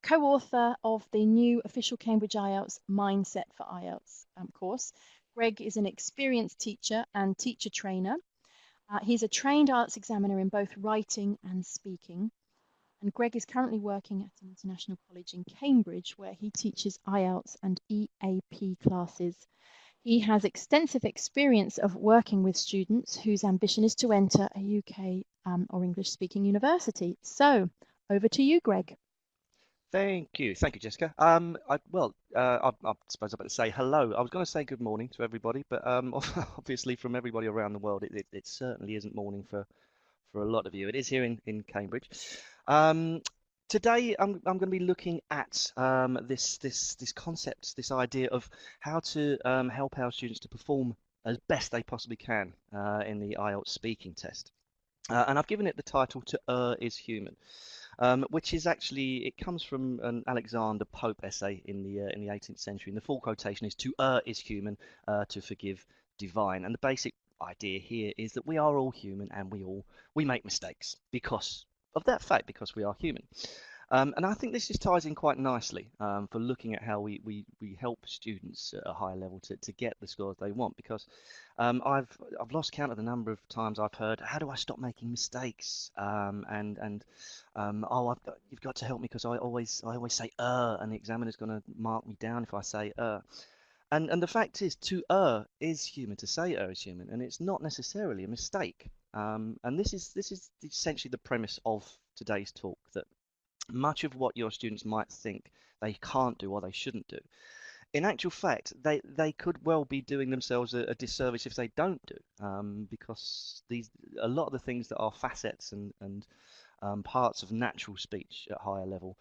Co-author of the new official Cambridge IELTS Mindset for IELTS course. Greg is an experienced teacher and teacher trainer. He's a trained IELTS examiner in both writing and speaking. And Greg is currently working at an international college in Cambridge where he teaches IELTS and EAP classes. He has extensive experience of working with students whose ambition is to enter a UK or English-speaking university. So, over to you, Greg. Thank you, Jessica. I suppose I'm about to say hello. I was going to say good morning to everybody, but obviously from everybody around the world, it certainly isn't morning for a lot of you. It is here in Cambridge. Today I'm going to be looking at this concept, this idea of how to help our students to perform as best they possibly can in the IELTS speaking test. And I've given it the title "To Err is Human." Which is actually, it comes from an Alexander Pope essay in the 18th century, and the full quotation is "To err is human, to forgive divine." And the basic idea here is that we are all human, and we make mistakes because of that fact, because we are human. And I think this just ties in quite nicely for looking at how we help students at a higher level to get the scores they want. Because I've lost count of the number of times I've heard, "How do I stop making mistakes?" You've got to help me because I always say and the examiner's going to mark me down if I say And the fact is, to err is human. To say err is human, and it's not necessarily a mistake. And this is essentially the premise of today's talk, that much of what your students might think they can't do or they shouldn't do, in actual fact, they could well be doing themselves a disservice if they don't do, because a lot of the things that are facets and parts of natural speech at higher level,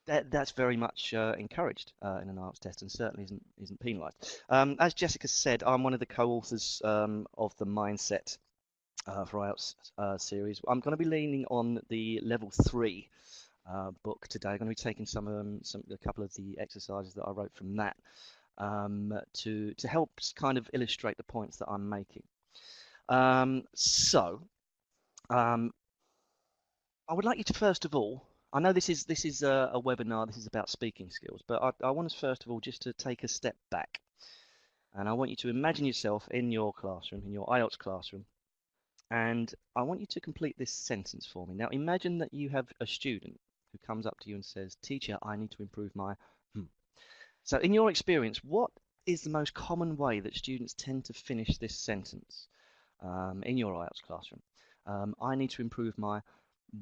that's very much encouraged in an IELTS test, and certainly isn't penalised. As Jessica said, I'm one of the co-authors of the Mindset for IELTS series. I'm going to be leaning on the level 3 book today. I'm going to be taking a couple of the exercises that I wrote from that to help kind of illustrate the points that I'm making. I would like you to, first of all, I know this is a webinar, this is about speaking skills, but I want us first of all just to take a step back, and I want you to imagine yourself in your classroom, in your IELTS classroom, and I want you to complete this sentence for me. Now imagine that you have a student who comes up to you and says, "Teacher, I need to improve my So in your experience, what is the most common way that students tend to finish this sentence in your IELTS classroom? I need to improve my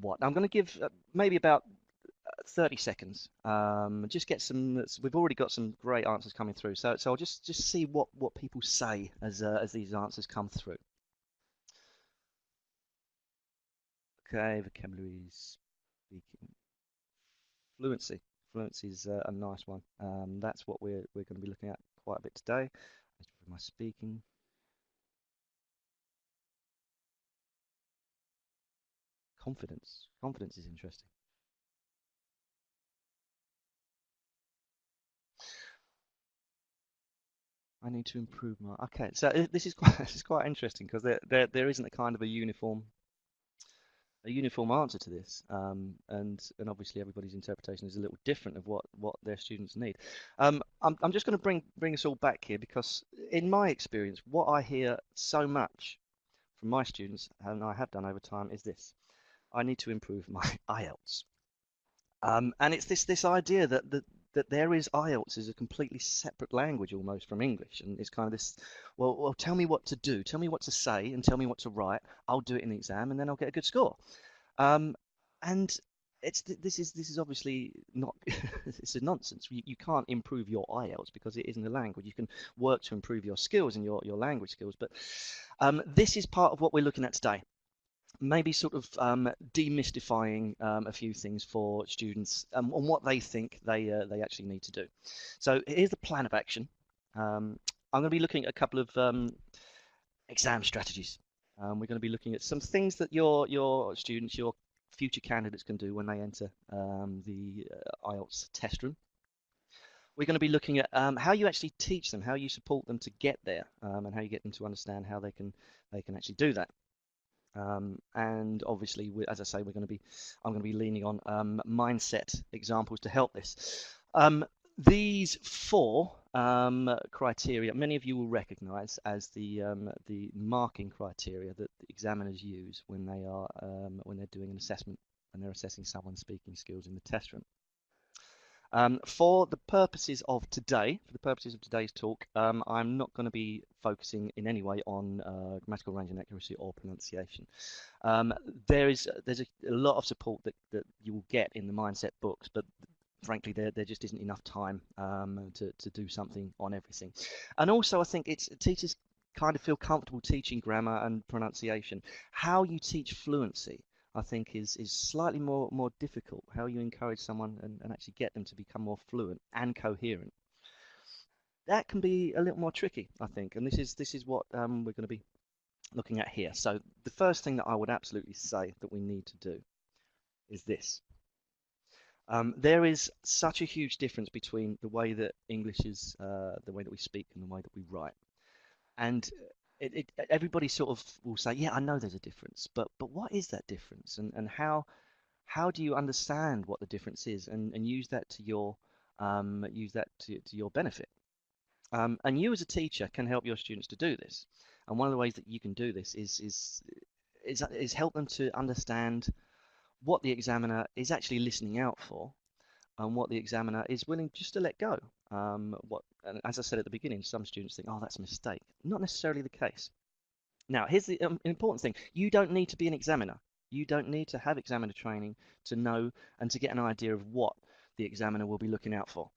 what? I'm going to give maybe about 30 seconds. Just get some. We've already got some great answers coming through. So I'll just see what people say as these answers come through. Okay, vocabulary, speaking, fluency. Fluency is a nice one. That's what we're going to be looking at quite a bit today. My speaking. Confidence. Confidence is interesting. I need to improve my. Okay, so this is quite interesting because there isn't a kind of a uniform answer to this, and obviously everybody's interpretation is a little different of what their students need. I'm just going to bring us all back here because in my experience, what I hear so much from my students, and I have done over time, is this: I need to improve my IELTS. And it's this idea that there is IELTS as a completely separate language almost from English, and it's kind of this, well, tell me what to do, tell me what to say, and tell me what to write. I'll do it in the exam, and then I'll get a good score. And this is obviously not it's a nonsense. You can't improve your IELTS because it isn't a language. You can work to improve your skills and your language skills, but this is part of what we're looking at today. Maybe sort of demystifying a few things for students on what they think they actually need to do. So here's the plan of action. I'm going to be looking at a couple of exam strategies. We're going to be looking at some things that your students, your future candidates can do when they enter the IELTS test room. We're going to be looking at how you actually teach them, how you support them to get there, and how you get them to understand how they can actually do that. And obviously, as I say, I'm going to be leaning on mindset examples to help this. These four criteria, many of you will recognise as the marking criteria that the examiners use when they're doing an assessment and they're assessing someone's speaking skills in the test room. For the purposes of today's talk, I'm not going to be focusing in any way on grammatical range and accuracy or pronunciation. There's a lot of support that you will get in the mindset books, but frankly, there just isn't enough time to do something on everything. And also, I think teachers kind of feel comfortable teaching grammar and pronunciation. How you teach fluency, I think, is slightly more difficult. How you encourage someone and actually get them to become more fluent and coherent. That can be a little more tricky, I think, and this is what we're going to be looking at here. So the first thing that I would absolutely say that we need to do is this. There is such a huge difference between the way that English is, the way that we speak, and the way that we write. And everybody sort of will say, yeah, I know there's a difference, but what is that difference? And how do you understand what the difference is and use that to your to your benefit? And you as a teacher can help your students to do this. And one of the ways that you can do this is help them to understand what the examiner is actually listening out for and what the examiner is willing just to let go. And as I said at the beginning, some students think, oh, that's a mistake. Not necessarily the case. Now, here's the important thing. You don't need to be an examiner. You don't need to have examiner training to know and to get an idea of what the examiner will be looking out for.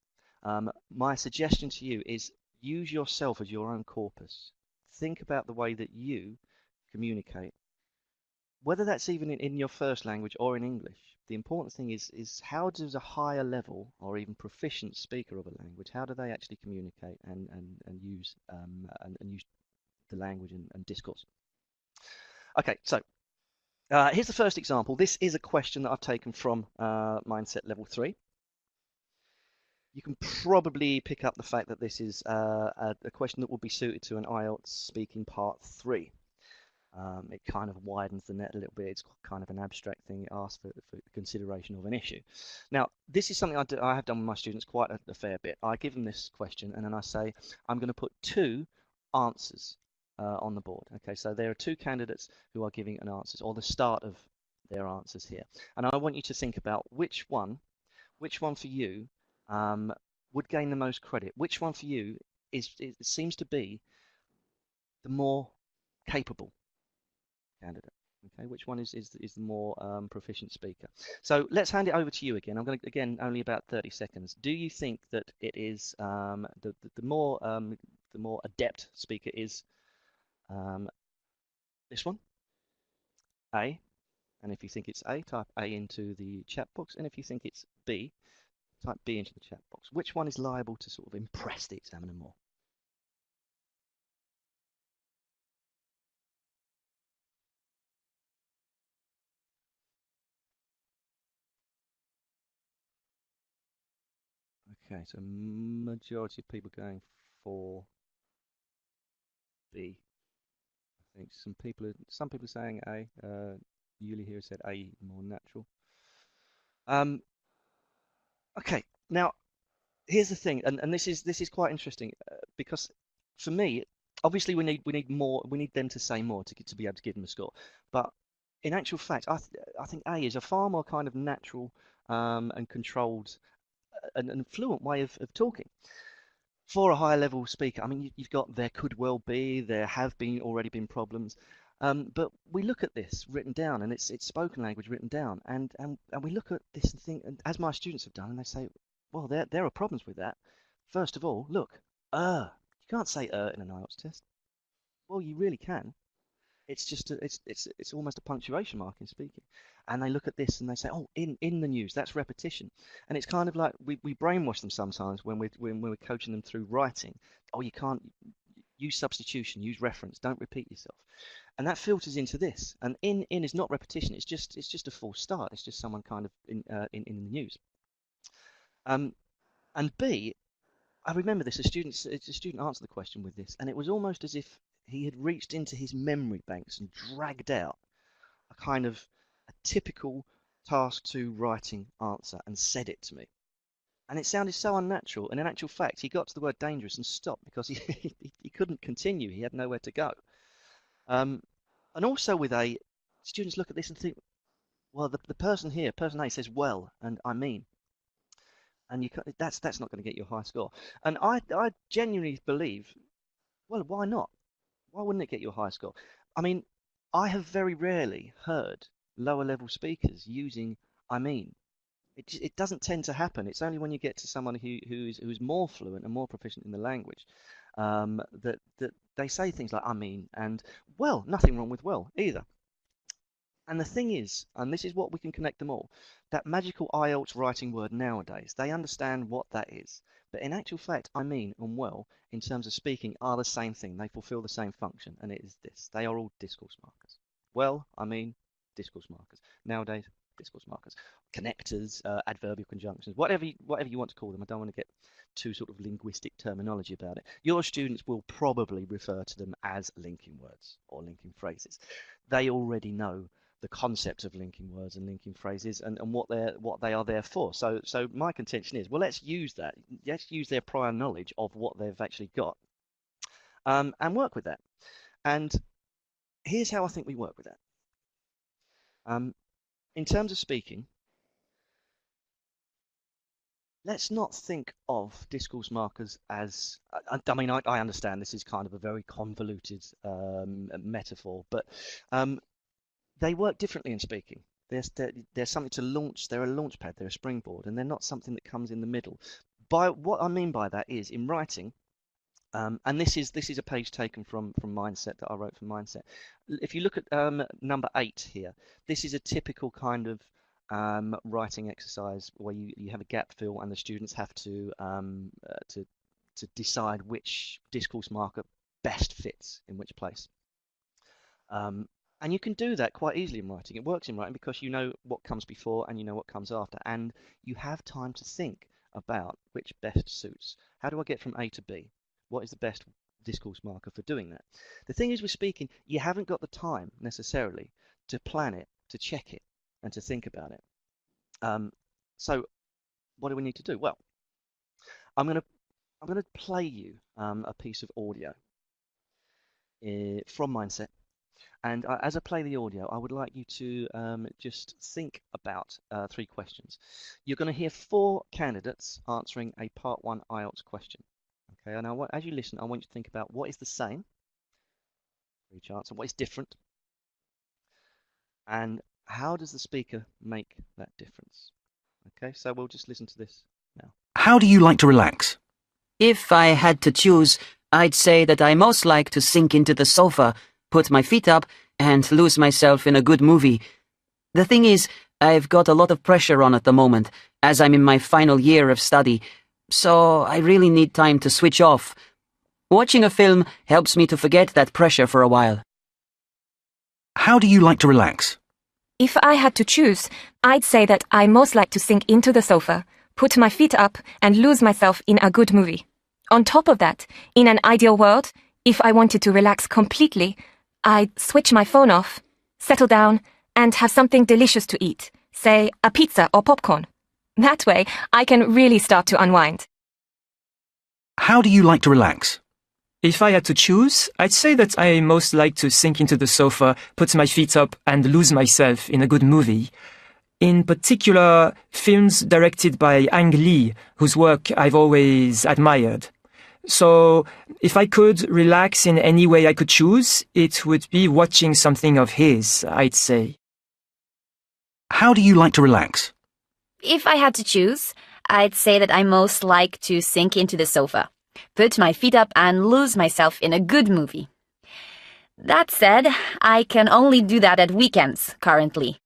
My suggestion to you is use yourself as your own corpus. Think about the way that you communicate, whether that's even in your first language or in English. The important thing is how does a higher level or even proficient speaker of a language, how do they actually communicate and use use the language and discourse? Okay, so here's the first example. This is a question that I've taken from Mindset Level 3. You can probably pick up the fact that this is a question that would be suited to an IELTS Speaking Part 3. It kind of widens the net a little bit. It's kind of an abstract thing. It asks for consideration of an issue. Now, this is something I have done with my students quite a fair bit. I give them this question, and then I say, I'm going to put two answers on the board. Okay, so there are two candidates who are giving an answers, or the start of their answers here. And I want you to think about which one for you would gain the most credit. Which one for you it seems to be the more capable candidate. Okay, which one is the more proficient speaker? So let's hand it over to you again. I'm going to, again, only about 30 seconds. Do you think that it is the more adept speaker is this one, A? And if you think it's A, type A into the chat box. And if you think it's B, type B into the chat box. Which one is liable to sort of impress the examiner more? Okay, so majority of people going for B. I think some people are saying A. Yuli here said A, more natural. Okay, now here's the thing, and this is quite interesting because for me, obviously we need more. We need them to say more to be able to give them a score. But in actual fact, I think A is a far more kind of natural and controlled and fluent way of talking. For a higher level speaker, I mean, you've got there could well be, there have been already been problems, but we look at this written down, and it's spoken language written down, and we look at this and think, and as my students have done, and they say, well, there are problems with that. First of all, look, you can't say in an IELTS test. Well, you really can. It's just it's almost a punctuation mark in speaking. And they look at this and they say, oh, in the news, that's repetition. And it's kind of like we brainwash them sometimes when we're coaching them through writing. Oh, you can't use substitution, use reference, don't repeat yourself. And that filters into this. And in is not repetition. It's just a false start. It's just someone kind of in the news. And B, I remember this. A student answered the question with this, and it was almost as if he had reached into his memory banks and dragged out a kind of a typical task two writing answer and said it to me. And it sounded so unnatural. And in actual fact, he got to the word dangerous and stopped because he couldn't continue. He had nowhere to go. Um, and also with A, students look at this and think, well, the person here, person A says well, and I mean, and that's not going to get you a high score. And I genuinely believe, well, why not? Why wouldn't it get you a high score? I mean, I have very rarely heard lower level speakers using I mean. It doesn't tend to happen. It's only when you get to someone who's more fluent and more proficient in the language that they say things like I mean and well, nothing wrong with well either. And the thing is, and this is what we can connect them all, that magical IELTS writing word nowadays, they understand what that is. But in actual fact, I mean and well, in terms of speaking, are the same thing. They fulfill the same function, and it is this. They are all discourse markers. Well, I mean, discourse markers. Nowadays, discourse markers. Connectors, adverbial conjunctions, whatever you want to call them. I don't want to get too sort of linguistic terminology about it. Your students will probably refer to them as linking words or linking phrases. They already know the concept of linking words and linking phrases and what they are there for. So my contention is, well, let's use that. Let's use their prior knowledge of what they've actually got and work with that. And here's how I think we work with that. In terms of speaking, let's not think of discourse markers as, I mean, I understand this is kind of a very convoluted metaphor, but they work differently in speaking. There's something to launch. They're a launch pad. They're a springboard, and they're not something that comes in the middle. By what I mean by that is in writing, and this is a page taken from Mindset that I wrote for Mindset. If you look at number 8 here, this is a typical kind of writing exercise where you have a gap fill and the students have to decide which discourse marker best fits in which place. And you can do that quite easily in writing. It works in writing because you know what comes before and you know what comes after. And you have time to think about which best suits. How do I get from A to B? What is the best discourse marker for doing that? The thing is with speaking, you haven't got the time necessarily to plan it, to check it, and to think about it. So what do we need to do? Well, I'm going to play you a piece of audio from Mindset. And as I play the audio, I would like you to just think about 3 questions. You're going to hear 4 candidates answering a Part 1 IELTS question. Okay, and as you listen, I want you to think about what is the same for each answer, what is different, and how does the speaker make that difference? Okay, so we'll just listen to this now. How do you like to relax? If I had to choose, I'd say that I most like to sink into the sofa, put my feet up, and lose myself in a good movie. The thing is, I've got a lot of pressure on at the moment, as I'm in my final year of study, so I really need time to switch off. Watching a film helps me to forget that pressure for a while. How do you like to relax? If I had to choose, I'd say that I most like to sink into the sofa, put my feet up, and lose myself in a good movie. On top of that, in an ideal world, if I wanted to relax completely, I'd switch my phone off, settle down, and have something delicious to eat, say a pizza or popcorn. That way, I can really start to unwind. How do you like to relax? If I had to choose, I'd say that I most like to sink into the sofa, put my feet up, and lose myself in a good movie. In particular, films directed by Ang Lee, whose work I've always admired. So, if I could relax in any way I could choose, it would be watching something of his, I'd say. How do you like to relax? If I had to choose, I'd say that I most like to sink into the sofa, put my feet up and lose myself in a good movie. That said, I can only do that at weekends, currently.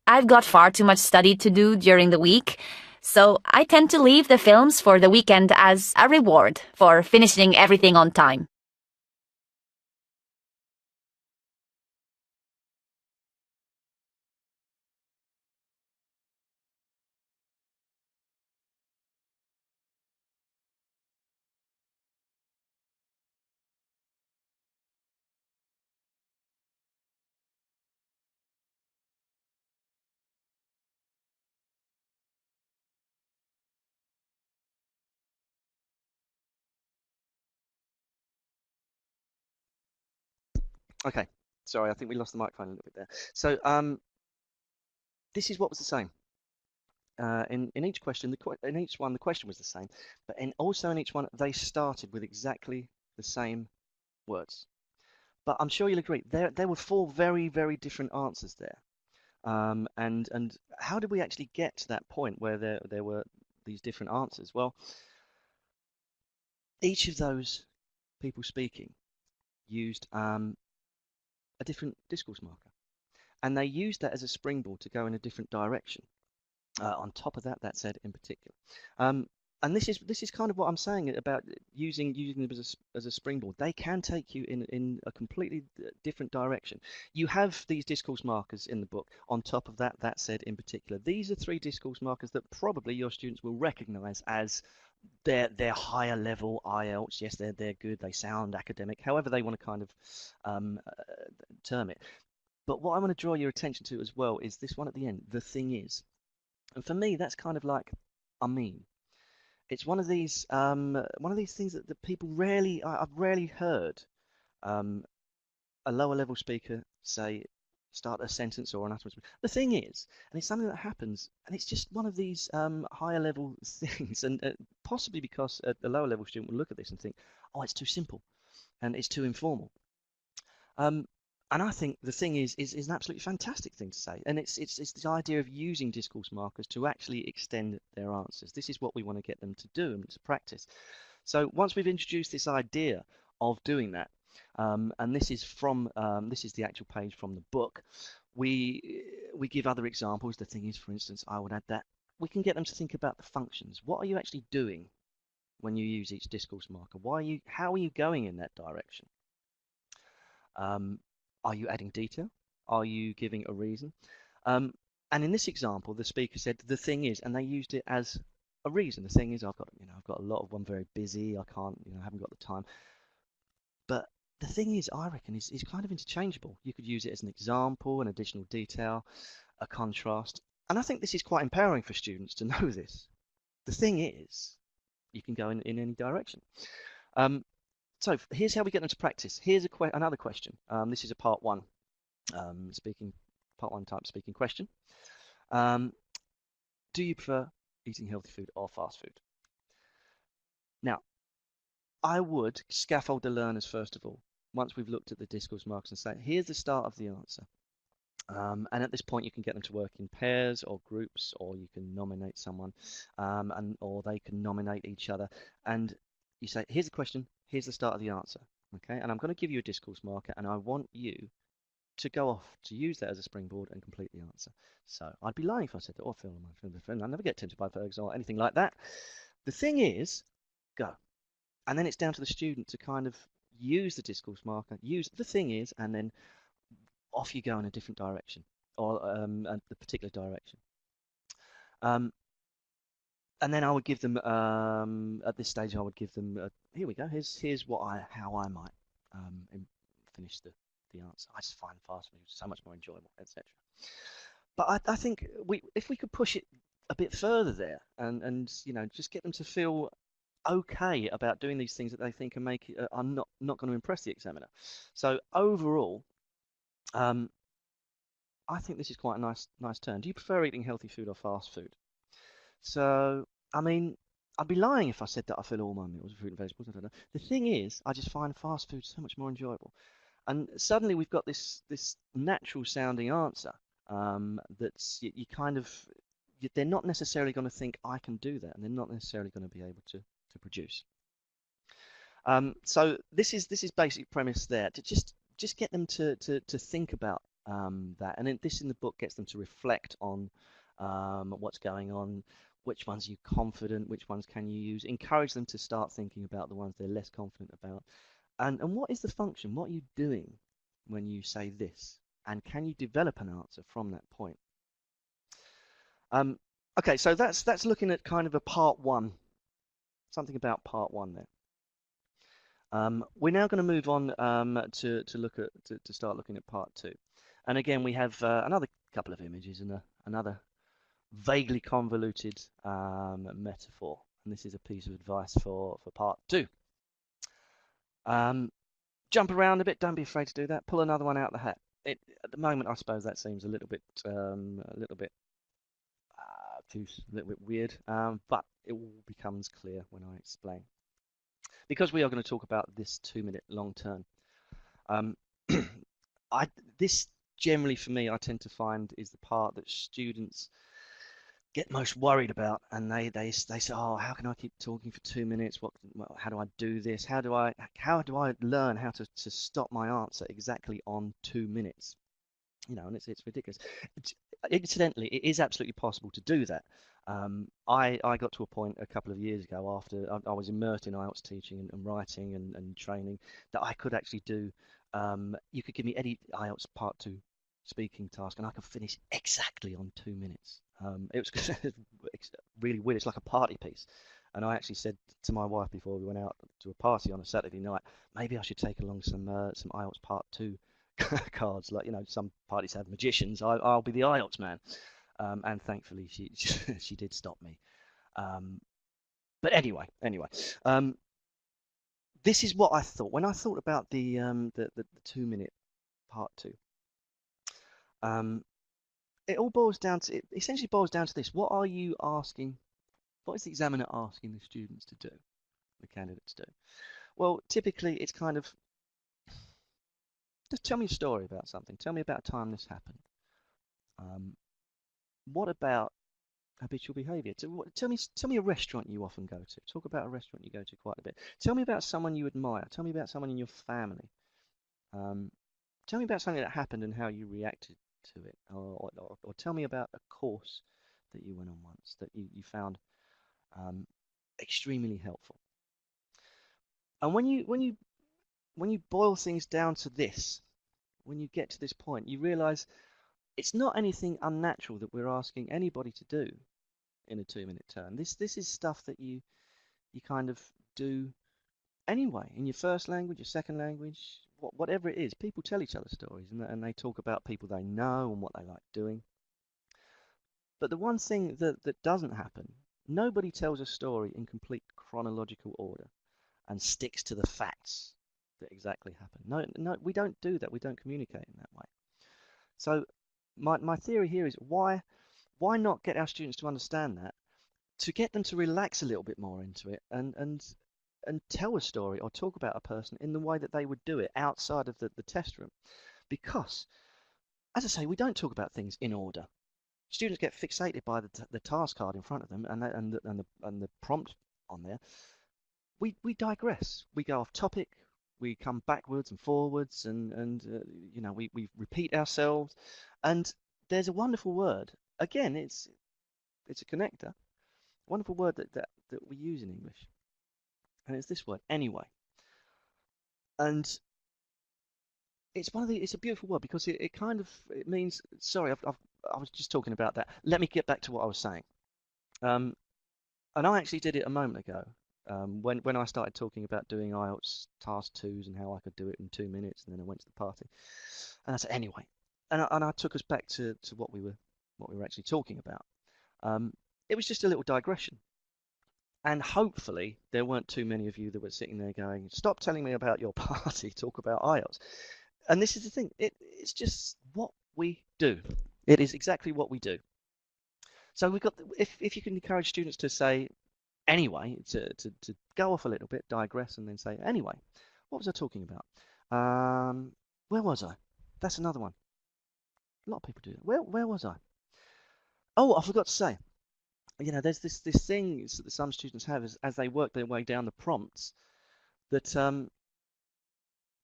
I've got far too much study to do during the week, so I tend to leave the films for the weekend as a reward for finishing everything on time. Okay, sorry, I think we lost the microphone a little bit there. So this is what was the same. In each question, in each one, the question was the same, but also in each one, they started with exactly the same words. But I'm sure you'll agree, there were four very, very different answers there. And how did we actually get to that point where there were these different answers? Well, each of those people speaking used a different discourse marker, and they used that as a springboard to go in a different direction. On top of that, that said in particular. And this is kind of what I'm saying about using them as a springboard. They can take you in a completely different direction. You have these discourse markers in the book. On top of that, that said in particular. These are three discourse markers that probably your students will recognize as their higher level IELTS. Yes, they're good. They sound academic. However they want to kind of term it. But what I want to draw your attention to as well is this one at the end. The thing is. And for me, that's kind of like, I mean, it's one of these things that people rarely, I've rarely heard a lower level speaker say, start a sentence or an utterance. The thing is, and it's something that happens, and it's just one of these higher level things, and possibly because a lower level student will look at this and think, oh, it's too simple, and it's too informal. And I think the thing is an absolutely fantastic thing to say, and it's this idea of using discourse markers to actually extend their answers. This is what we want to get them to do and to practice. So once we've introduced this idea of doing that, and this is the actual page from the book, we give other examples. The thing is, for instance, I would add that we can get them to think about the functions. What are you actually doing when you use each discourse marker? How are you going in that direction? Are you adding detail? Are you giving a reason? And in this example, the speaker said, the thing is, and they used it as a reason. The thing is, I've got a lot of, I'm very busy. I can't, I haven't got the time. But the thing is, I reckon, is kind of interchangeable. You could use it as an example, an additional detail, a contrast. And I think this is quite empowering for students to know this. The thing is, you can go in any direction. So here's how we get them to practice. Here's another question. This is a part one type speaking question. Do you prefer eating healthy food or fast food? Now, I would scaffold the learners first of all. Once we've looked at the discourse markers and say, here's the start of the answer. And at this point, you can get them to work in pairs or groups, or you can nominate someone, or they can nominate each other. And you say, here's the question, here's the start of the answer. Okay, and I'm going to give you a discourse marker, and I want you to go off to use that as a springboard and complete the answer. So I'd be lying if I said that, I never get tempted by burgers or anything like that. The thing is, go. And then it's down to the student to kind of use the discourse marker, use the thing is, and then off you go in a different direction, or the particular direction. And then I would give them, at this stage, I would give them, here we go, here's how I might finish the answer. I just find fast food so much more enjoyable, etc. But I think if we could push it a bit further there, and just get them to feel okay about doing these things that they think are not going to impress the examiner. So overall, I think this is quite a nice turn. Do you prefer eating healthy food or fast food? So, I mean, I'd be lying if I said that I fill all my meals with fruit and vegetables. I don't know. The thing is, I just find fast food so much more enjoyable. And suddenly we've got this natural sounding answer that's you kind of, they're not necessarily going to think I can do that, and they're not necessarily going to be able to produce. So this is basic premise there, to just get them to think about that, and then this in the book gets them to reflect on what's going on, which ones are you confident, which ones can you use, encourage them to start thinking about the ones they're less confident about, and what is the function, what are you doing when you say this, and can you develop an answer from that point. Okay, so that's looking at kind of a part one, something about part one there. We're now going to move on to start looking at part two. And again, we have another couple of images and another vaguely convoluted metaphor. And this is a piece of advice for part two. Jump around a bit. Don't be afraid to do that. Pull another one out of the hat. At the moment, I suppose that seems a little bit obtuse, a little bit weird, but it all becomes clear when I explain. Because we are going to talk about this 2-minute long turn. This generally for me, I tend to find is the part that students get most worried about, and they say, oh, how can I keep talking for 2 minutes? How do I do this? How do I learn how to stop my answer exactly on 2 minutes? You know, and it's ridiculous. Incidentally, it is absolutely possible to do that. I got to a point a couple of years ago after I was immersed in IELTS teaching and writing and training that I could actually do. You could give me any IELTS Part 2 speaking task and I could finish exactly on 2 minutes. It was really weird. It's like a party piece. And I actually said to my wife before we went out to a party on a Saturday night, maybe I should take along some IELTS Part 2 cards. Like, you know, some parties have magicians. I'll be the IELTS man. And thankfully she did stop me. But anyway, this is what I thought when I thought about the 2-minute Part 2. It all boils down to, it essentially boils down to this. What are you asking? What is the examiner asking the students to do, the candidates to do? Well, typically it's kind of, just tell me a story about something. Tell me about a time this happened. What about habitual behaviour? Tell me a restaurant you often go to. Talk about a restaurant you go to quite a bit. Tell me about someone you admire. Tell me about someone in your family. Tell me about something that happened and how you reacted to it, or tell me about a course that you went on once that you found extremely helpful. And when you boil things down to this, when you get to this point, you realise it's not anything unnatural that we're asking anybody to do in a 2-minute turn. This is stuff that you kind of do anyway in your first language, your second language, whatever it is. People tell each other stories and they talk about people they know and what they like doing. But the one thing that doesn't happen, nobody tells a story in complete chronological order and sticks to the facts that exactly happen. No, we don't do that. We don't communicate in that way. So my theory here is why not get our students to understand that, to get them to relax a little bit more into it and tell a story or talk about a person in the way that they would do it outside of the test room. Because, as I say, we don't talk about things in order. Students get fixated by the task card in front of them and the prompt on there. We digress. We go off topic. We come backwards and forwards, and you know, we repeat ourselves. And there's a wonderful word. Again, it's a connector. A wonderful word that we use in English. And it's this word, anyway. And it's a beautiful word because it means, sorry, I was just talking about that. Let me get back to what I was saying. And I actually did it a moment ago. When I started talking about doing IELTS Task 2s and how I could do it in 2 minutes, and then I went to the party. And I said, anyway. And I took us back to what we were actually talking about. It was just a little digression. And hopefully there weren't too many of you that were sitting there going, stop telling me about your party, talk about IELTS. And this is the thing, it's just what we do. It is exactly what we do. So we've got, if you can encourage students to say, anyway, to go off a little bit, digress, and then say, anyway, what was I talking about? Where was I? That's another one. A lot of people do that. Where was I? Oh, I forgot to say. You know, there's this thing that some students have as they work their way down the prompts that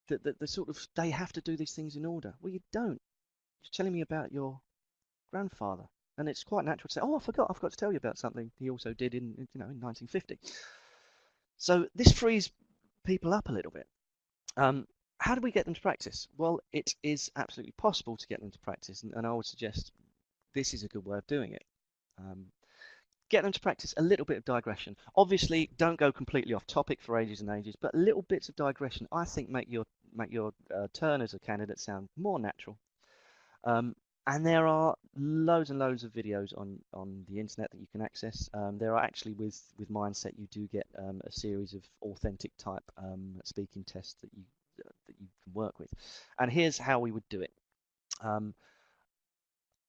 the sort of, they have to do these things in order. Well, you don't. You're telling me about your grandfather, and it's quite natural to say, oh, I forgot to tell you about something he also did in 1950. So this frees people up a little bit. How do we get them to practice? Well, it is absolutely possible to get them to practice, and I would suggest this is a good way of doing it. Get them to practice a little bit of digression. Obviously, don't go completely off topic for ages and ages, but little bits of digression, I think, make your turn as a candidate sound more natural. And there are loads and loads of videos on the internet that you can access. There are actually, with Mindset, you do get a series of authentic type speaking tests that you can work with. And here's how we would do it.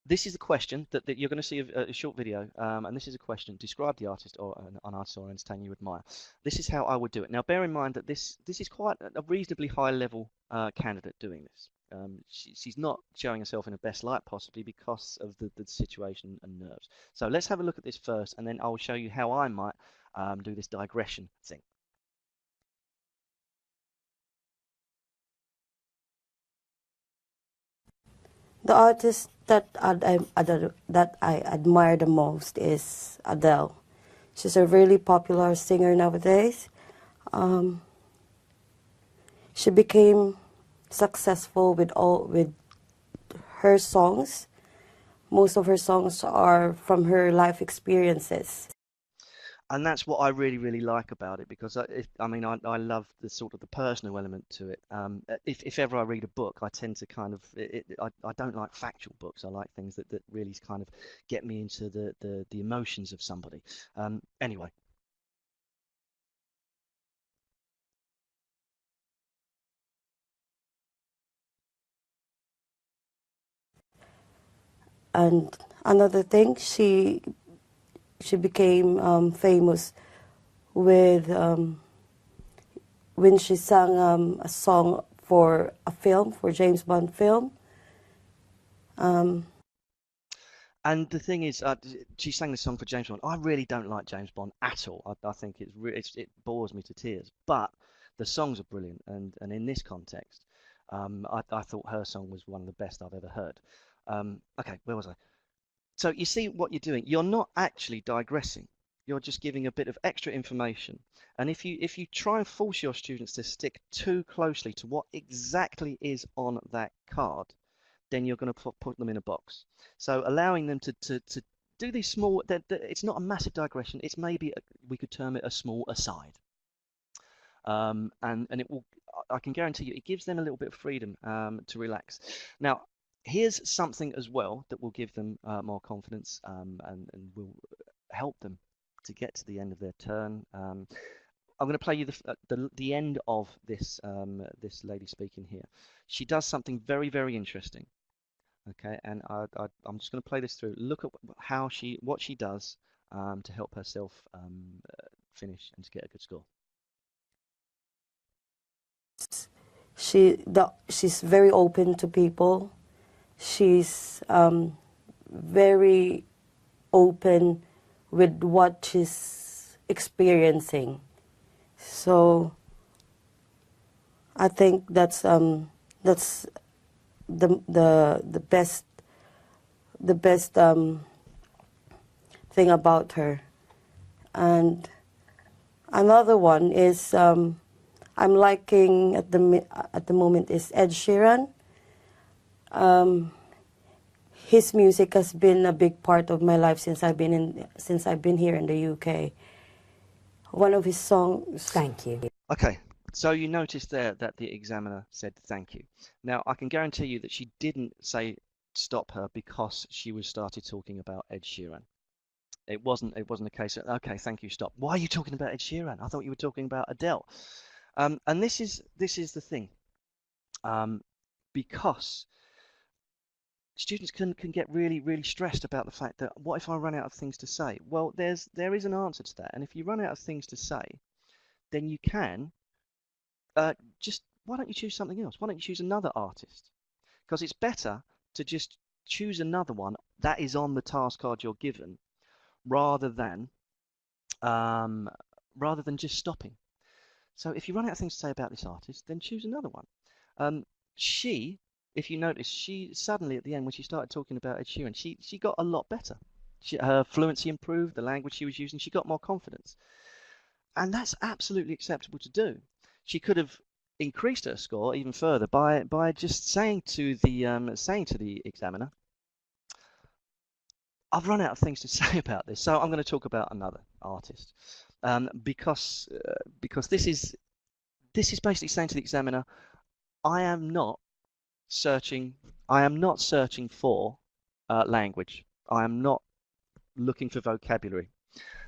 This is the question that you're going to see a short video, and this is a question. Describe the artist or an artist or entertainer you admire. This is how I would do it. Now, bear in mind that this is quite a reasonably high-level candidate doing this. She's not showing herself in her best light, possibly because of the situation and nerves. So let's have a look at this first, and then I'll show you how I might do this digression thing. The artist that I admire the most is Adele. She's a really popular singer nowadays. She became successful with her songs. Most of her songs are from her life experiences. And that's what I really, really like about it, because I mean, I love the sort of the personal element to it. If ever I read a book, I tend to kind of, I don't like factual books. I like things that really kind of get me into the emotions of somebody. Anyway. And another thing, she became famous with when she sang a song for a film, for James Bond film. And the thing is, she sang this song for James Bond. I really don't like James Bond at all. I think it bores me to tears. But the songs are brilliant, and in this context, I thought her song was one of the best I've ever heard. Okay, where was I? So you see what you're doing. You're not actually digressing. You're just giving a bit of extra information. And if you try and force your students to stick too closely to what exactly is on that card, then you're going to put them in a box. So allowing them to do these small, it's not a massive digression. It's maybe, we could term it a small aside. And it will, I can guarantee you, it gives them a little bit of freedom to relax. Now, here's something as well that will give them more confidence and will help them to get to the end of their turn. I'm going to play you the end of this this lady speaking here. She does something very, very interesting. Okay, and I'm just going to play this through. Look at what she does to help herself finish and to get a good score. She's very open to people. She's very open with what she's experiencing. So I think that's the best thing about her. And another one is I'm liking at the moment is Ed Sheeran. His music has been a big part of my life since I've been here in the UK. One of his songs. Thank you. Okay, so you noticed there that the examiner said thank you. Now I can guarantee you that she didn't say stop her because she was started talking about Ed Sheeran. It wasn't a case of okay, thank you, stop. Why are you talking about Ed Sheeran? I thought you were talking about Adele. And this is the thing, because students can get really, really stressed about the fact that what if I run out of things to say? Well, there is an answer to that, and if you run out of things to say, then you can just, why don't you choose something else? Why don't you choose another artist? Because it's better to just choose another one that is on the task card you're given, rather than just stopping. So if you run out of things to say about this artist, then choose another one. If you notice, she suddenly at the end, when she started talking about Ed Sheeran, she got a lot better. Her fluency improved, the language she was using, she got more confidence. And that's absolutely acceptable to do. She could have increased her score even further by just saying to the examiner, I've run out of things to say about this, so I'm going to talk about another artist. Because this is basically saying to the examiner, I am not searching for language. I am not looking for vocabulary.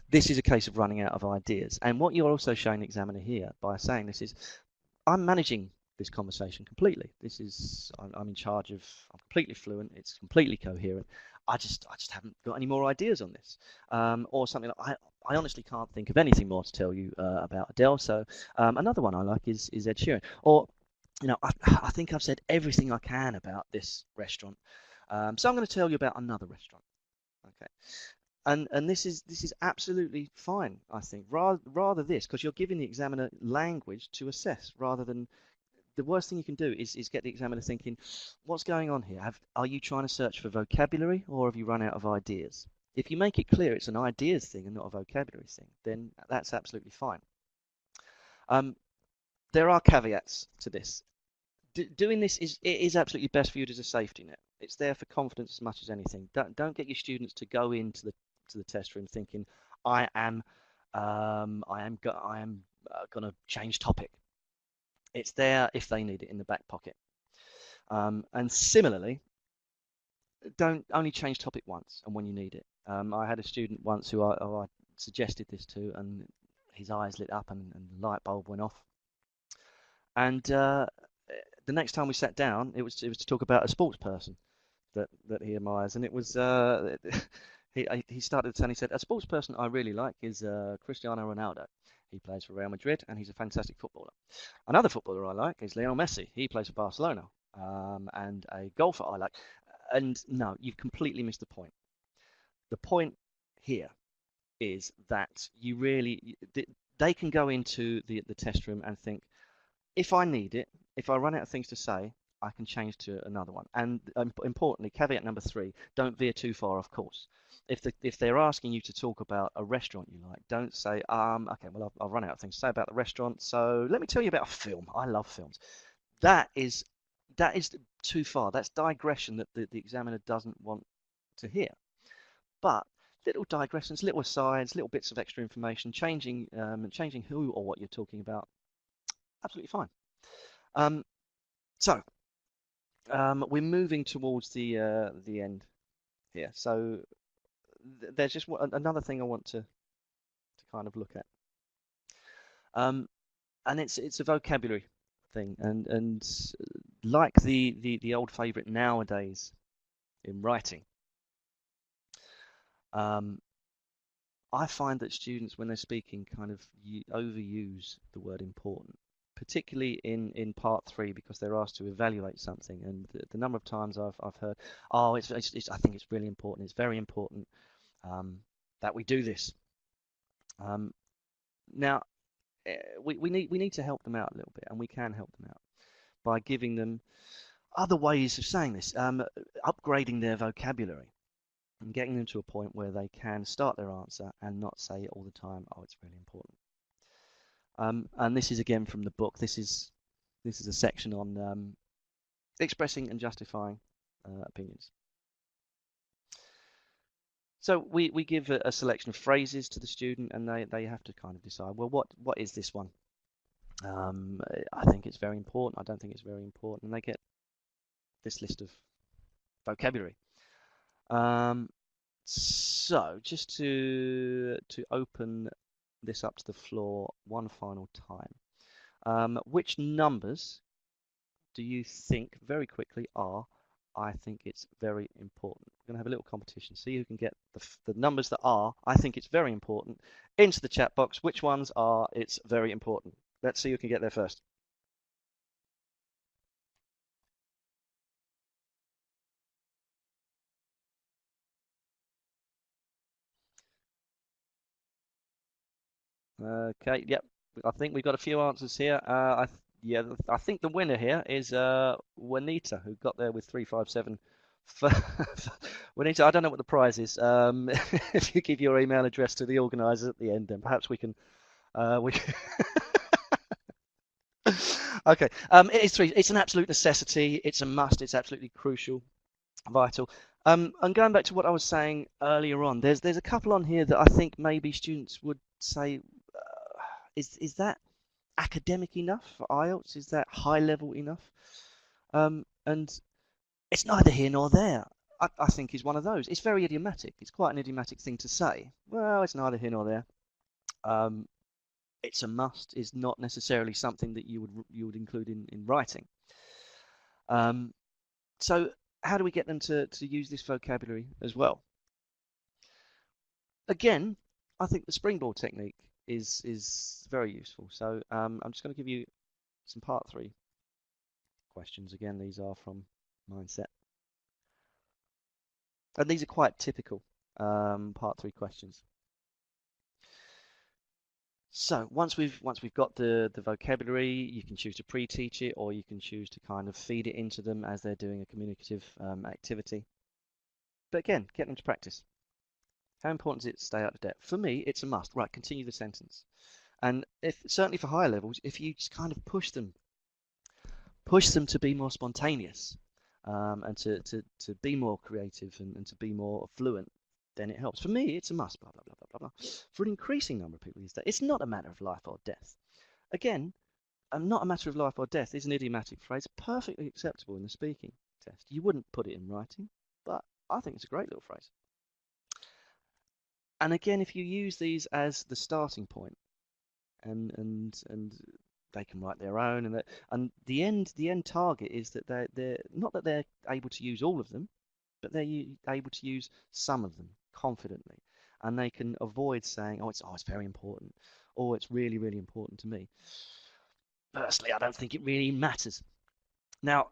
This is a case of running out of ideas. And what you're also showing the examiner here by saying this is, I'm managing this conversation completely. I'm in charge of. I'm completely fluent. It's completely coherent. I just haven't got any more ideas on this, or something like I honestly can't think of anything more to tell you about Adele. So another one I like is Ed Sheeran. Or I think I've said everything I can about this restaurant. So I'm going to tell you about another restaurant. Okay. And this is absolutely fine, I think. Rather this, because you're giving the examiner language to assess, rather than the worst thing you can do is get the examiner thinking, what's going on here? Are you trying to search for vocabulary, or have you run out of ideas? If you make it clear it's an ideas thing and not a vocabulary thing, then that's absolutely fine. There are caveats to this. Doing this is absolutely best for you as a safety net. It's there for confidence as much as anything. Don't get your students to go into the test room thinking, I am going to change topic. It's there if they need it in the back pocket. And similarly, don't only change topic once and when you need it. I had a student once who I suggested this to, and his eyes lit up and the light bulb went off. And the next time we sat down, it was to talk about a sports person that he admires, and it was he started to tell. He said, a sports person I really like is Cristiano Ronaldo. He plays for Real Madrid and he's a fantastic footballer. Another footballer I like is Lionel Messi. He plays for Barcelona. And a golfer I like. And no, you've completely missed the point. The point here is that they can go into the test room and think, if I need it, if I run out of things to say, I can change to another one. And importantly, caveat number 3, don't veer too far off course. If they're asking you to talk about a restaurant you like, don't say, okay, well, I've run out of things to say about the restaurant, so let me tell you about a film. I love films. That is too far. That's digression that the examiner doesn't want to hear. But little digressions, little asides, little bits of extra information, changing who or what you're talking about, absolutely fine. So we're moving towards the end here. So there's just another thing I want to kind of look at, and it's a vocabulary thing, and like the old favourite nowadays in writing, I find that students, when they're speaking, kind of overuse the word important, particularly in part 3, because they're asked to evaluate something, and the number of times I've heard, oh, I think it's really important, it's very important that we do this. Now, we need to help them out a little bit, and we can help them out by giving them other ways of saying this, upgrading their vocabulary and getting them to a point where they can start their answer and not say all the time, oh, it's really important. And this is again from the book. This is a section on expressing and justifying opinions. So we give a selection of phrases to the student, and they have to kind of decide, well, what is this one? I think it's very important. I don't think it's very important. And they get this list of vocabulary. So just to open this up to the floor one final time, which numbers do you think, very quickly, are I think it's very important? We're going to have a little competition. See who can get the numbers that are I think it's very important into the chat box. Which ones are it's very important? Let's see who can get there first. Okay, yep. I think we've got a few answers here. I think the winner here is Juanita, who got there with 357. Juanita, I don't know what the prize is. If you give your email address to the organisers at the end, then perhaps we can. Okay. It is 3. It's an absolute necessity. It's a must. It's absolutely crucial, vital. And going back to what I was saying earlier on, there's a couple on here that I think maybe students would say, is that academic enough for IELTS? Is that high level enough? And it's neither here nor there. I think is one of those. It's very idiomatic. It's quite an idiomatic thing to say. Well, it's neither here nor there. it's a must is not necessarily something that you would include in writing. So how do we get them to use this vocabulary as well? Again, I think the springboard technique is very useful. So I'm just going to give you some part 3 questions. Again, these are from Mindset. And these are quite typical part 3 questions. So once we've got the vocabulary, you can choose to pre-teach it, or you can choose to kind of feed it into them as they're doing a communicative activity. But again, get them to practice. How important is it to stay out of debt? For me, it's a must. Right, continue the sentence. And certainly for higher levels, if you just kind of push them to be more spontaneous, and to be more creative and to be more fluent, then it helps. For me, it's a must, blah, blah, blah, blah, blah, blah. For an increasing number of people these days, it's not a matter of life or death. Again, not a matter of life or death is an idiomatic phrase, perfectly acceptable in the speaking test. You wouldn't put it in writing, but I think it's a great little phrase. And again, if you use these as the starting point, and they can write their own, and the end target is that they're not that they're able to use all of them, but they're able to use some of them confidently, and they can avoid saying, it's very important, or it's really, really important to me. Personally, I don't think it really matters. Now,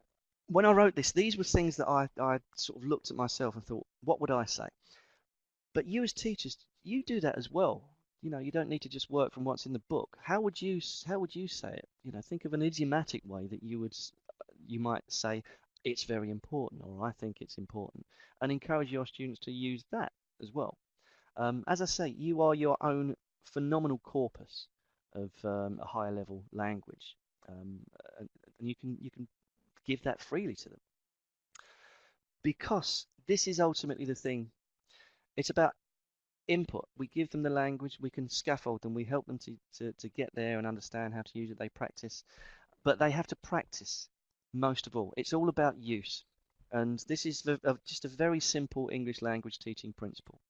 when I wrote this, these were things that I sort of looked at myself and thought, what would I say? But you as teachers, you do that as well. You know, you don't need to just work from what's in the book. How would you say it? You know, think of an idiomatic way that you might say it's very important, or I think it's important, and encourage your students to use that as well. As I say, you are your own phenomenal corpus of a higher level language, and you can give that freely to them, because this is ultimately the thing. It's about input. We give them the language, we can scaffold them, we help them to get there and understand how to use it. They practice, but they have to practice most of all. It's all about use, and this is just a very simple English language teaching principle.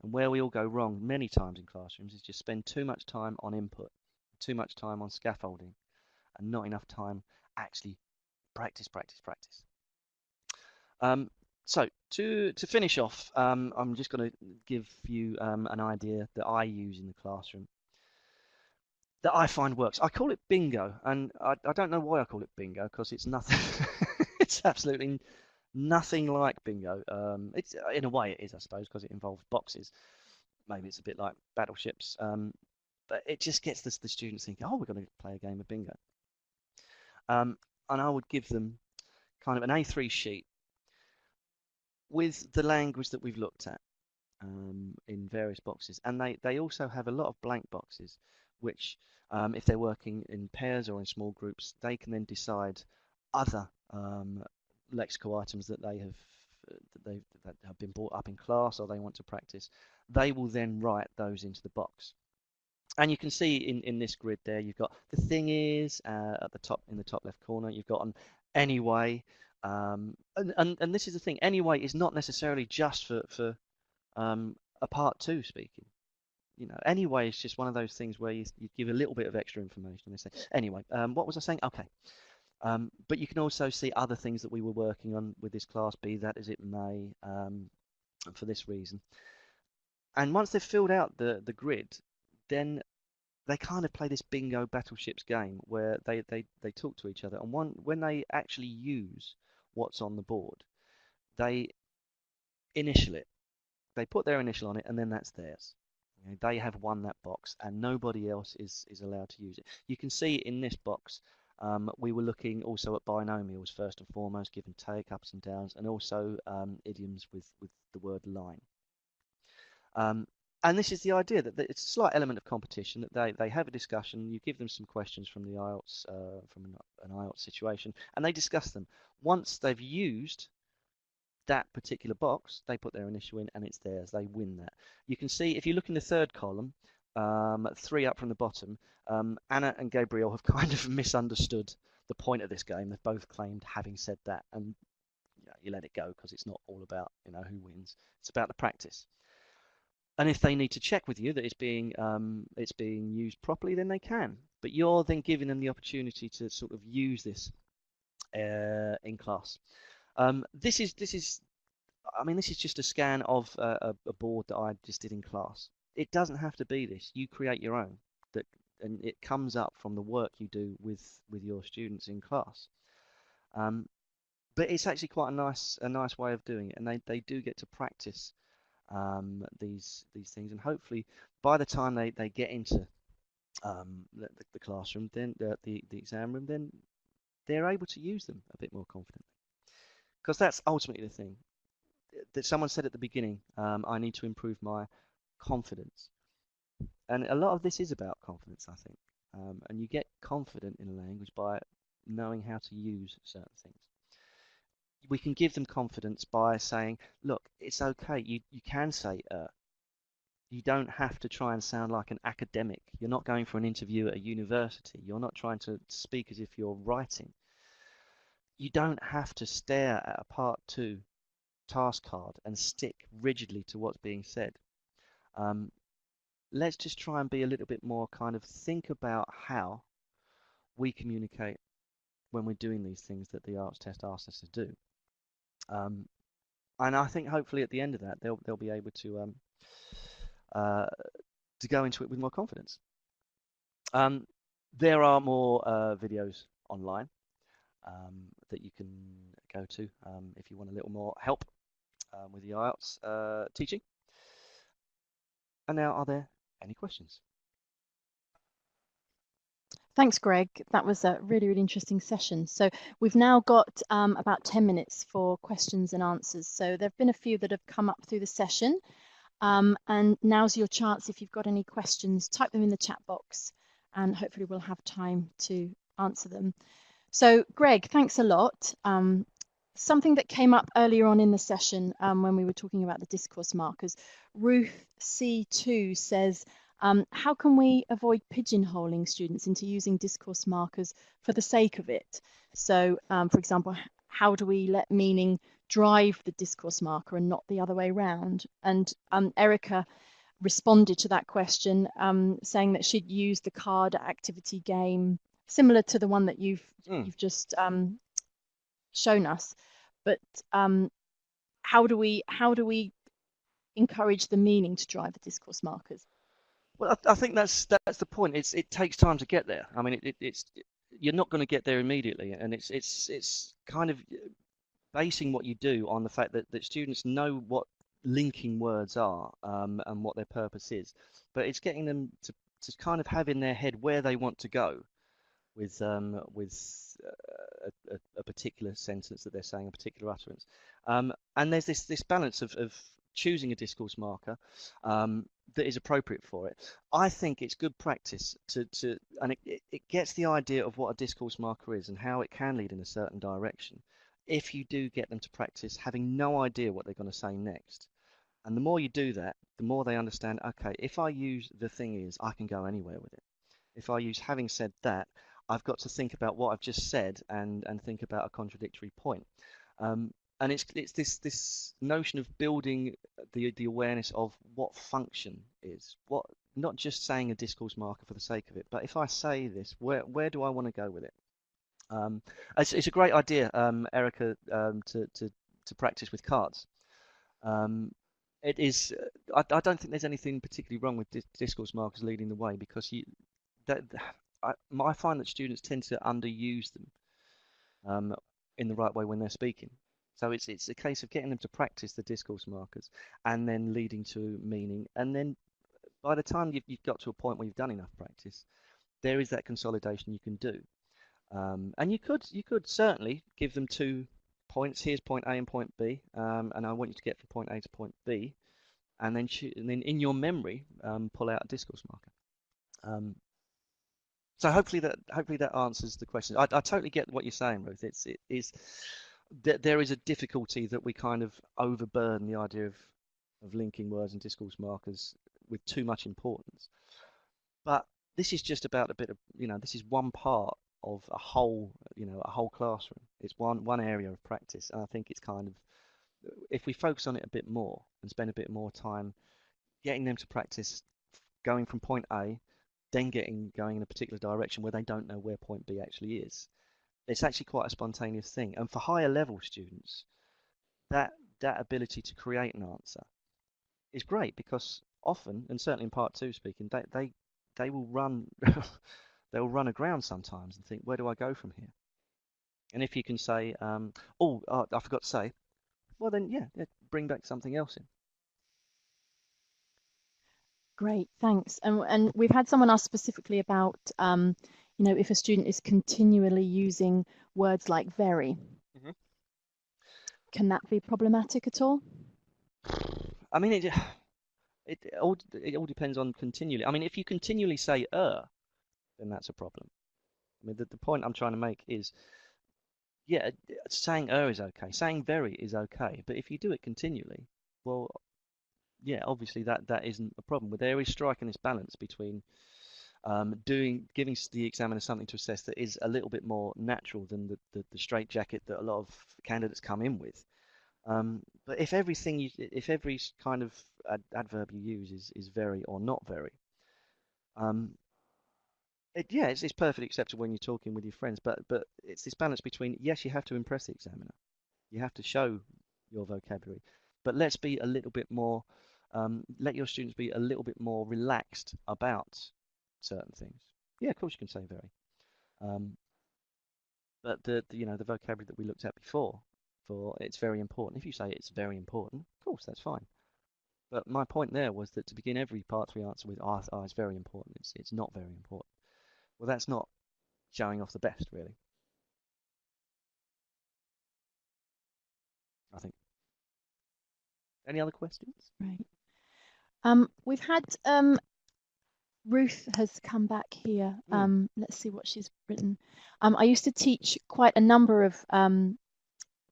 And where we all go wrong many times in classrooms is just spend too much time on input, too much time on scaffolding, and not enough time actually practice. So to finish off, I'm just going to give you an idea that I use in the classroom that I find works. I call it bingo, and I don't know why I call it bingo, because it's nothing. It's absolutely nothing like bingo. It's in a way it is, I suppose, because it involves boxes. Maybe it's a bit like battleships, but it just gets the students thinking, oh, we're going to play a game of bingo. And I would give them kind of an A3 sheet with the language that we've looked at in various boxes, and they also have a lot of blank boxes, which if they're working in pairs or in small groups, they can then decide other lexical items that that have been brought up in class or they want to practice. They will then write those into the box. And you can see in this grid there, you've got the thing is at the top, in the top left corner, you've got anyway. And this is the thing, anyway is not necessarily just for a part 2 speaking. You know, anyway is just one of those things where you give a little bit of extra information and they say, anyway, what was I saying? Okay. But you can also see other things that we were working on with this class, be that as it may, for this reason. And once they've filled out the grid, then they kind of play this bingo battleships game where they talk to each other, and when they actually use what's on the board, they initial it. They put their initial on it, and then that's theirs. You know, they have won that box, and nobody else is allowed to use it. You can see in this box, we were looking also at binomials first and foremost, give and take, ups and downs, and also idioms with the word line. And this is the idea that it's a slight element of competition, that they have a discussion, you give them some questions from the IELTS, from an IELTS situation, and they discuss them. Once they've used that particular box, they put their initial in and it's theirs. They win that. You can see, if you look in the third column, 3 up from the bottom, Anna and Gabriel have kind of misunderstood the point of this game. They've both claimed having said that, and you let it go, because it's not all about who wins. It's about the practice. And if they need to check with you that it's being used properly, then they can. But you're then giving them the opportunity to sort of use this in class. This is I mean, this is just a scan of a board that I just did in class. It doesn't have to be this. You create your own, and it comes up from the work you do with your students in class. But it's actually quite a nice way of doing it, and they do get to practice these things, and hopefully by the time they get into the classroom, then the exam room, then they're able to use them a bit more confidently. Because that's ultimately the thing that someone said at the beginning. I need to improve my confidence, and a lot of this is about confidence, I think. And you get confident in a language by knowing how to use certain things. We can give them confidence by saying, look, it's okay. You can say you don't have to try and sound like an academic. You're not going for an interview at a university. You're not trying to speak as if you're writing. You don't have to stare at a part 2 task card and stick rigidly to what's being said. Let's just try and be a little bit more kind of think about how we communicate when we're doing these things that the IELTS test asks us to do. And I think hopefully at the end of that they'll be able to go into it with more confidence. There are more videos online that you can go to if you want a little more help with the IELTS teaching. And now, are there any questions? Thanks, Greg. That was a really, really interesting session. So we've now got about 10 minutes for questions and answers. So there have been a few that have come up through the session. And now's your chance. If you've got any questions, type them in the chat box and hopefully we'll have time to answer them. So Greg, thanks a lot. Something that came up earlier on in the session when we were talking about the discourse markers, Ruth C2 says, how can we avoid pigeonholing students into using discourse markers for the sake of it? So, for example, how do we let meaning drive the discourse marker and not the other way around? And Erica responded to that question, saying that she'd use the card activity game, similar to the one that you've just shown us. But how do we encourage the meaning to drive the discourse markers? Well, I think that's the point. It takes time to get there. I mean, you're not going to get there immediately, and it's kind of basing what you do on the fact that students know what linking words are and what their purpose is, but it's getting them to kind of have in their head where they want to go with a particular sentence that they're saying, a particular utterance, and there's this balance of choosing a discourse marker that is appropriate for it. I think it's good practice and it gets the idea of what a discourse marker is and how it can lead in a certain direction if you do get them to practice having no idea what they're going to say next. And the more you do that, the more they understand, okay, if I use the thing is, I can go anywhere with it. If I use having said that, I've got to think about what I've just said and think about a contradictory point. And it's this notion of building the awareness of what function is, not just saying a discourse marker for the sake of it, but if I say this, where do I want to go with it? It's a great idea, Erica, to practice with cards. It is. I don't think there's anything particularly wrong with discourse markers leading the way, because I find that students tend to underuse them in the right way when they're speaking. So it's a case of getting them to practice the discourse markers and then leading to meaning. And then by the time you've got to a point where you've done enough practice, there is that consolidation you can do. And you could certainly give them 2 points. Here's point A and point B, and I want you to get from point A to point B, and then in your memory pull out a discourse marker. So hopefully that answers the question. I totally get what you're saying, Ruth. It is there is a difficulty that we kind of overburden the idea of linking words and discourse markers with too much importance. But this is just about a bit of, this is one part of a whole classroom. It's one area of practice, and I think it's kind of, if we focus on it a bit more and spend a bit more time getting them to practice going from point A, then going in a particular direction where they don't know where point B actually is. It's actually quite a spontaneous thing. And for higher level students, that that ability to create an answer is great because often, and certainly in part two speaking, they will run they will run aground sometimes and think, where do I go from here? And if you can say, I forgot to say, well then, yeah, bring back something else in. Great, thanks. And we've had someone ask specifically about, if a student is continually using words like very. Mm-hmm. Can that be problematic at all? I mean, it all depends on continually. I mean, if you continually say then that's a problem. I mean, the point I'm trying to make is, yeah, saying is okay, saying very is okay, but if you do it continually, well, yeah, obviously that isn't a problem. But there is striking this balance between giving the examiner something to assess that is a little bit more natural than the straitjacket that a lot of candidates come in with. But if every kind of adverb you use is very or not very, it's perfectly acceptable when you're talking with your friends. But it's this balance between, yes, you have to impress the examiner, you have to show your vocabulary, but let's be a little bit more, let your students be a little bit more relaxed about certain things. Yeah, of course you can say very, but the vocabulary that we looked at before, for it's very important. If you say it's very important, of course that's fine. But my point there was that to begin every part three answer with, it's very important. It's not very important. Well, that's not showing off the best, really. I think. Any other questions? Right. We've had Ruth has come back here. Let's see what she's written. I used to teach quite a number of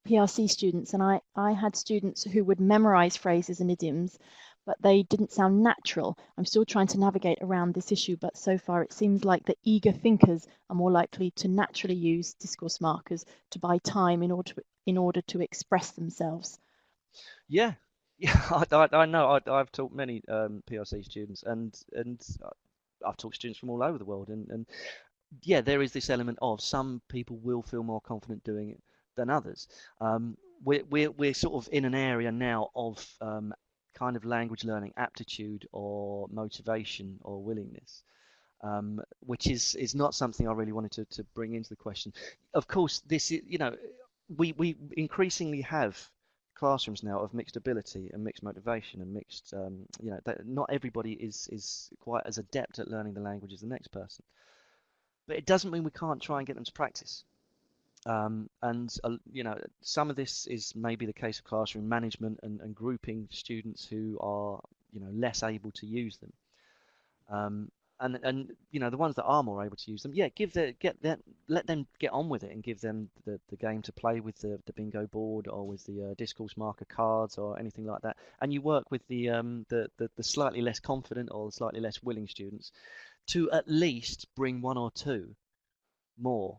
PRC students, and I had students who would memorize phrases and idioms, but they didn't sound natural. I'm still trying to navigate around this issue, but so far it seems like the eager thinkers are more likely to naturally use discourse markers to buy time in order to express themselves. Yeah, yeah, I know. I've taught many PRC students, and I've taught students from all over the world, and yeah, there is this element of some people will feel more confident doing it than others. We're sort of in an area now of kind of language learning aptitude or motivation or willingness, which is not something I really wanted to bring into the question. Of course, this is, we increasingly have classrooms now of mixed ability and mixed motivation and mixed, not everybody is quite as adept at learning the language as the next person. But it doesn't mean we can't try and get them to practice. Some of this is maybe the case of classroom management and grouping students who are, less able to use them. And the ones that are more able to use them, yeah, let them get on with it and give them the game to play with the bingo board or with the discourse marker cards or anything like that. And you work with the slightly less confident or slightly less willing students to at least bring one or two more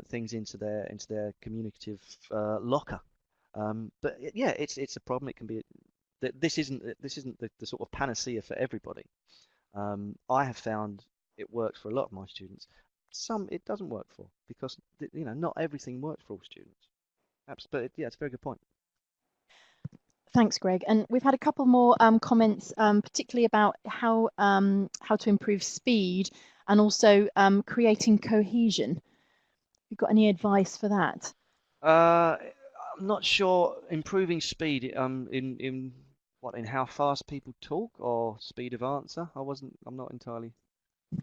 things into their communicative locker. But yeah, it's a problem. It can be that this isn't the sort of panacea for everybody. I have found it works for a lot of my students. Some it doesn't work for because not everything works for all students. But yeah, it's a very good point. Thanks, Greg. And we've had a couple more comments, particularly about how to improve speed and also creating cohesion. You got any advice for that? I'm not sure. Improving speed in how fast people talk or speed of answer. I'm not entirely.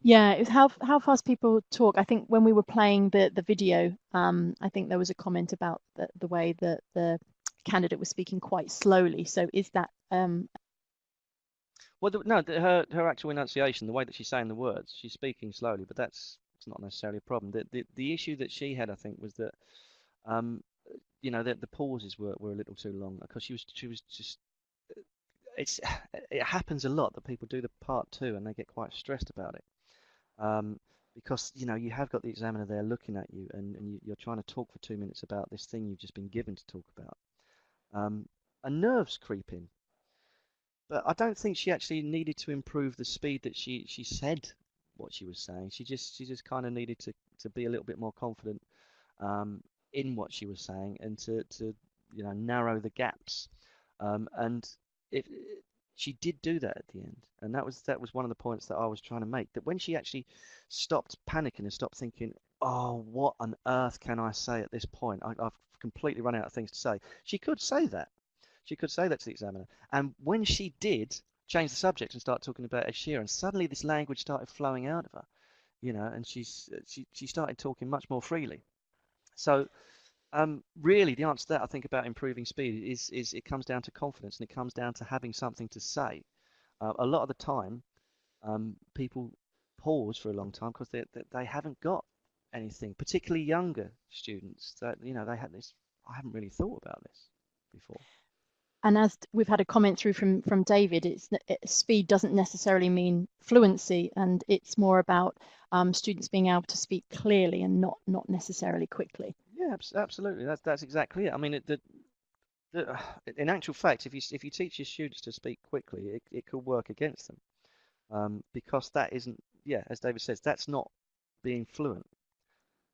Yeah, it's how fast people talk. I think when we were playing the video, I think there was a comment about the way that the candidate was speaking quite slowly. So is that Well, no, her actual enunciation, the way that she's saying the words, she's speaking slowly, but it's not necessarily a problem. The issue that she had, I think, was that the pauses were a little too long because she was just it happens a lot that people do the part two and they get quite stressed about it. Because you have got the examiner there looking at you and you're trying to talk for 2 minutes about this thing you've just been given to talk about. And nerves creep in. but I don't think she actually needed to improve the speed that she said what she was saying. She just kind of needed to be a little bit more confident um, in what she was saying and to narrow the gaps. And if she did do that at the end, and that was one of the points that I was trying to make. That when she actually stopped panicking and stopped thinking, "Oh, what on earth can I say at this point? I've completely run out of things to say." She could say that. She could say that to the examiner. And when she did change the subject and start talking about Ed Sheeran, suddenly this language started flowing out of her, and she started talking much more freely. So really, the answer to that, I think, about improving speed is it comes down to confidence and it comes down to having something to say. A lot of the time, people pause for a long time because they haven't got anything, particularly younger students that, they had this, I haven't really thought about this before. And as we've had a comment through from David, speed doesn't necessarily mean fluency, and it's more about students being able to speak clearly and not necessarily quickly. Yeah, absolutely. That's exactly it. I mean, in actual fact, if you teach your students to speak quickly, it could work against them, because that isn't, yeah, as David says, that's not being fluent.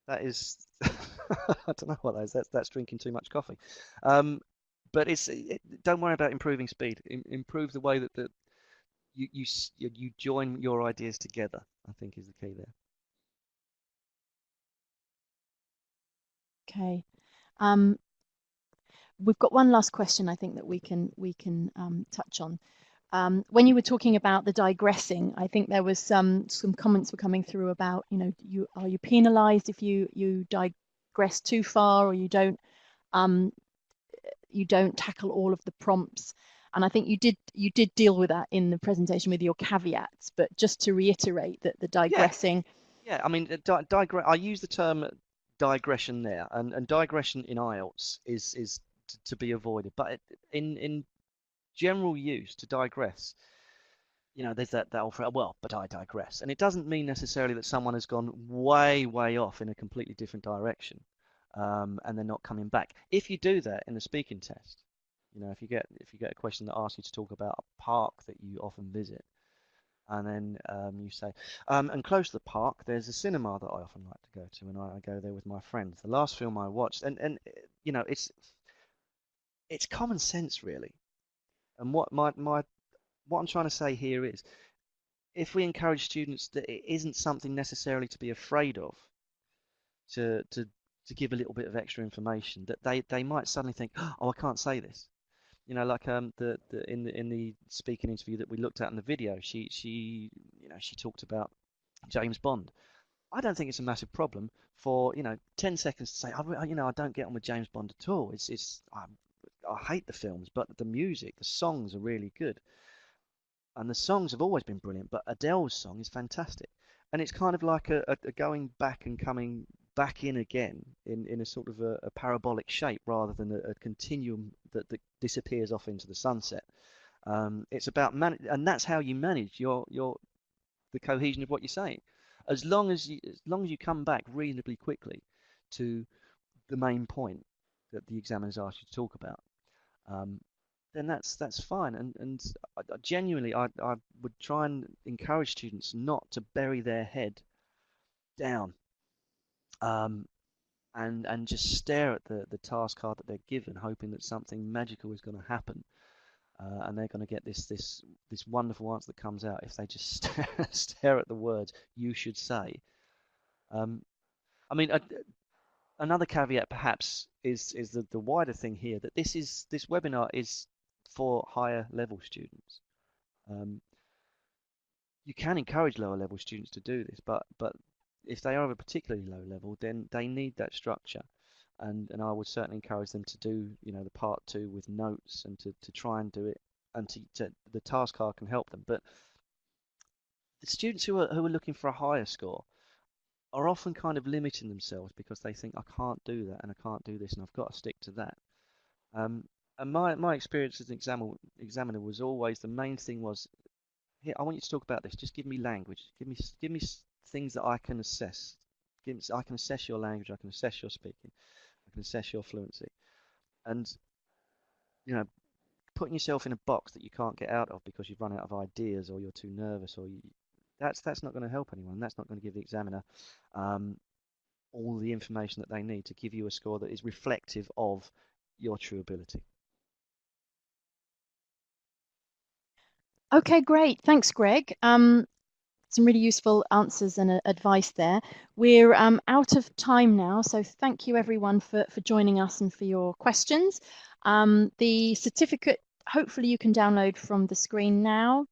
That is, I don't know what that is. That's drinking too much coffee. But don't worry about improving speed. Improve the way that you join your ideas together, I think, is the key there. Okay. We've got one last question I think that we can touch on. When you were talking about the digressing, I think there was some comments were coming through about, are you penalized if you digress too far, or you don't tackle all of the prompts. And I think you did deal with that in the presentation with your caveats, but just to reiterate that the digressing. Yeah, I mean, I use the term digression there, and digression in IELTS is to be avoided. But in general use, to digress, there's that old phrase, well, but I digress. And it doesn't mean necessarily that someone has gone way, way off in a completely different direction, and they're not coming back. If you do that in the speaking test, if you get a question that asks you to talk about a park that you often visit, and then you say, and close to the park, there's a cinema that I often like to go to, and I go there with my friends. The last film I watched, and it's common sense really. And what I'm trying to say here is, if we encourage students that it isn't something necessarily to be afraid of, to give a little bit of extra information, that they might suddenly think, oh, I can't say this. Like in the speaking interview that we looked at in the video, she talked about James Bond. I don't think it's a massive problem for 10 seconds to say, I don't get on with James Bond at all. I hate the films, but the music, the songs are really good, and the songs have always been brilliant. But Adele's song is fantastic, and it's kind of like a going back and coming back in again in a sort of a parabolic shape rather than a continuum that disappears off into the sunset. It's about and that's how you manage the cohesion of what you're saying. As long as you come back reasonably quickly to the main point that the examiners asked you to talk about, then that's fine. And genuinely, I would try and encourage students not to bury their head down, and just stare at the task card that they're given, hoping that something magical is going to happen, and they're going to get this wonderful answer that comes out if they just stare at the words "you should say." I mean, another caveat perhaps is the wider thing here, that this webinar is for higher level students. You can encourage lower level students to do this, but if they are of a particularly low level, then they need that structure, and I would certainly encourage them to do the part 2 with notes, and to try and do it, and to the task card can help them. But the students who are looking for a higher score are often kind of limiting themselves because they think, I can't do that, and I can't do this, and I've got to stick to that. And my experience as an examiner was always, the main thing was, here, I want you to talk about this. Just give me language. Give me things that I can assess. I can assess your language. I can assess your speaking. I can assess your fluency. And putting yourself in a box that you can't get out of because you've run out of ideas or you're too nervous, or that's not going to help anyone. That's not going to give the examiner all the information that they need to give you a score that is reflective of your true ability. Okay, great. Thanks, Greg. Some really useful answers and advice there. We're out of time now, so thank you everyone for joining us and for your questions. The certificate, hopefully you can download from the screen now.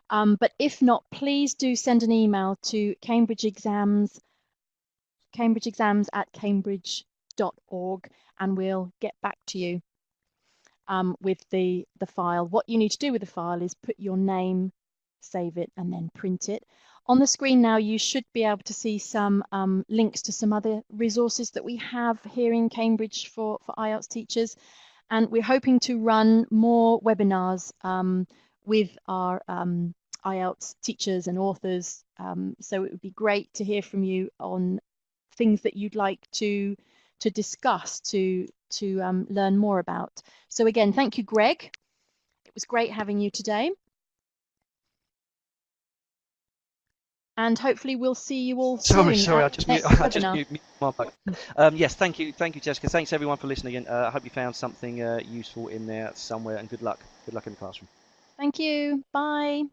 But if not, please do send an email to cambridgeexams@cambridge.org, and we'll get back to you with the file. What you need to do with the file is put your name, save it, and then print it. On the screen now, you should be able to see some links to some other resources that we have here in Cambridge for IELTS teachers. And we're hoping to run more webinars with our IELTS teachers and authors. So it would be great to hear from you on things that you'd like to discuss, to learn more about. So again, thank you, Greg. It was great having you today. And hopefully we'll see you all soon. Sorry, I just muted my mic. Yes, thank you, Jessica. Thanks everyone for listening, and I hope you found something useful in there somewhere. And good luck in the classroom. Thank you. Bye.